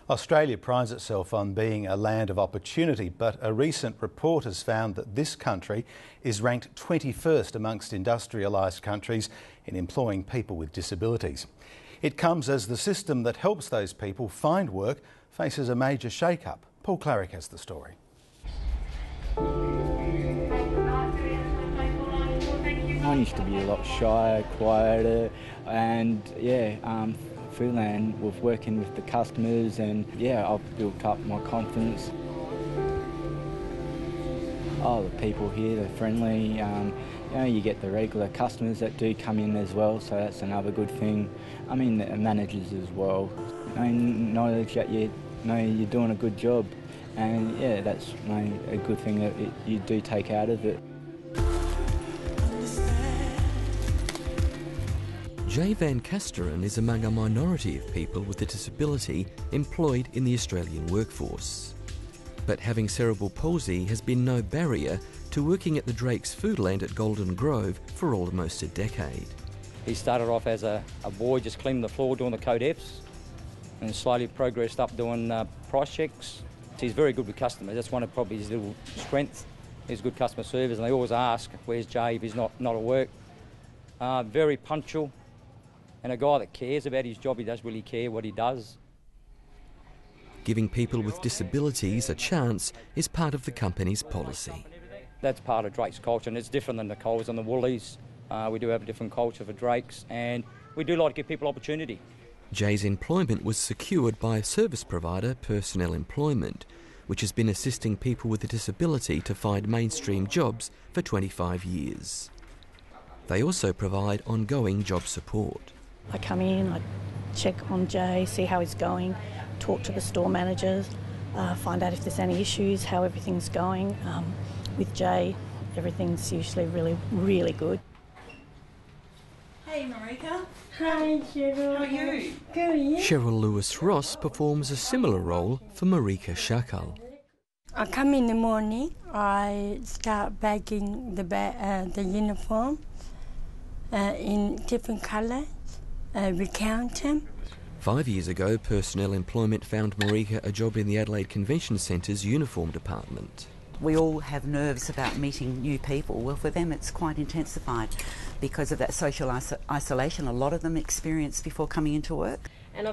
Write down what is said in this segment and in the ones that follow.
Australia prides itself on being a land of opportunity, but a recent report has found that this country is ranked 21st amongst industrialised countries in employing people with disabilities. It comes as the system that helps those people find work faces a major shake-up. Paul Clarick has the story. I used to be a lot shyer, quieter, and freelance with working with the customers, and I've built up my confidence. Oh, the people here, they're friendly. You get the regular customers that do come in as well, so that's another good thing. I mean, the managers as well. Knowledge that you're doing a good job, and that's a good thing that you do take out of it. Jay Van Kasteren is among a minority of people with a disability employed in the Australian workforce. But having cerebral palsy has been no barrier to working at the Drake's Foodland at Golden Grove for almost a decade. He started off as a boy just cleaning the floor, doing the code Fs, and slowly progressed up doing price checks. He's very good with customers. That's one of probably his little strengths. He's good customer service, and they always ask, where's Jay if he's not at work. Very punctual. And a guy that cares about his job. He does really care what he does. Giving people with disabilities a chance is part of the company's policy. That's part of Drake's culture, and it's different than the Coles and the Woolies. We do have a different culture for Drake's, and we do like to give people opportunity. Jay's employment was secured by service provider Personnel Employment, which has been assisting people with a disability to find mainstream jobs for 25 years. They also provide ongoing job support. I come in, I check on Jay, see how he's going, talk to the store managers, find out if there's any issues, how everything's going. With Jay, everything's usually really, really good. Hey Marika. Hi Cheryl. How are you? Good, yeah? Cheryl Lewis-Ross performs a similar role for MARIKA SHACKAL. I come in the morning, I start bagging the uniform in different colours. We count them. 5 years ago, Personnel Employment found MARIKA a job in the Adelaide Convention Centre's uniform department. We all have nerves about meeting new people. Well, for them it's quite intensified because of that social isolation a lot of them experience before coming into work.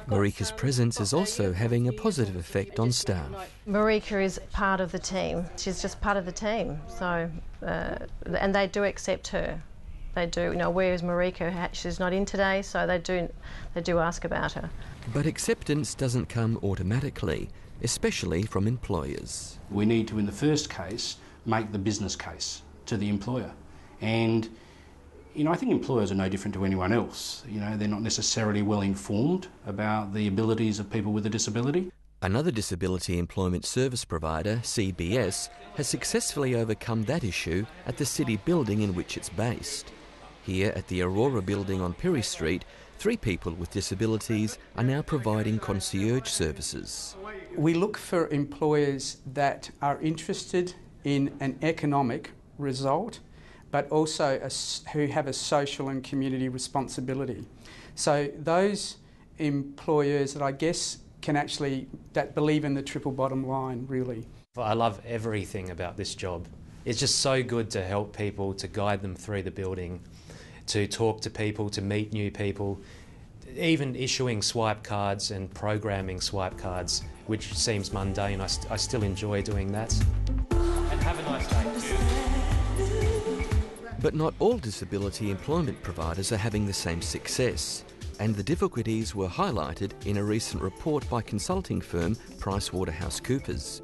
MARIKA's presence is also having a positive effect on staff. MARIKA is part of the team. She's just part of the team, so and they do accept her. They do. Where is MARIKA? She's not in today, so they do ask about her. But acceptance doesn't come automatically, especially from employers. We need to, in the first case, make the business case to the employer. And, I think employers are no different to anyone else. They're not necessarily well informed about the abilities of people with a disability. Another disability employment service provider, CBS, has successfully overcome that issue at the city building in which it's based. Here at the Aurora building on Perry Street, 3 people with disabilities are now providing concierge services. We look for employers that are interested in an economic result, but also who have a social and community responsibility. So those employers that I guess that believe in the triple bottom line, really. I love everything about this job. It's just so good to help people, to guide them through the building, to talk to people, to meet new people, even issuing swipe cards and programming swipe cards, which seems mundane. I still enjoy doing that. And have a nice day. But not all disability employment providers are having the same success, and the difficulties were highlighted in a recent report by consulting firm PricewaterhouseCoopers.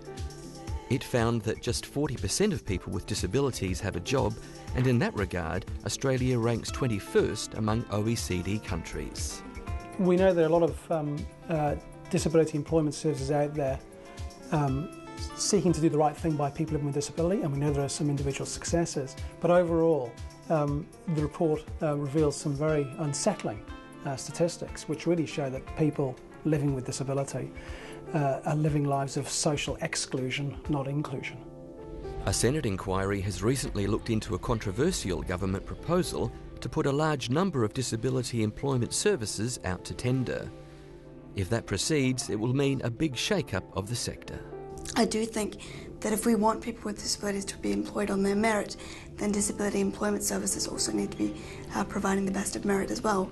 It found that just 40% of people with disabilities have a job, and in that regard, Australia ranks 21st among OECD countries. We know there are a lot of disability employment services out there seeking to do the right thing by people living with disability, and we know there are some individual successes. But overall, the report reveals some very unsettling statistics which really show that people living with disability are living lives of social exclusion, not inclusion. A Senate inquiry has recently looked into a controversial government proposal to put a large number of disability employment services out to tender. If that proceeds, it will mean a big shake-up of the sector. I do think that if we want people with disabilities to be employed on their merit, then disability employment services also need to be providing the best of merit as well.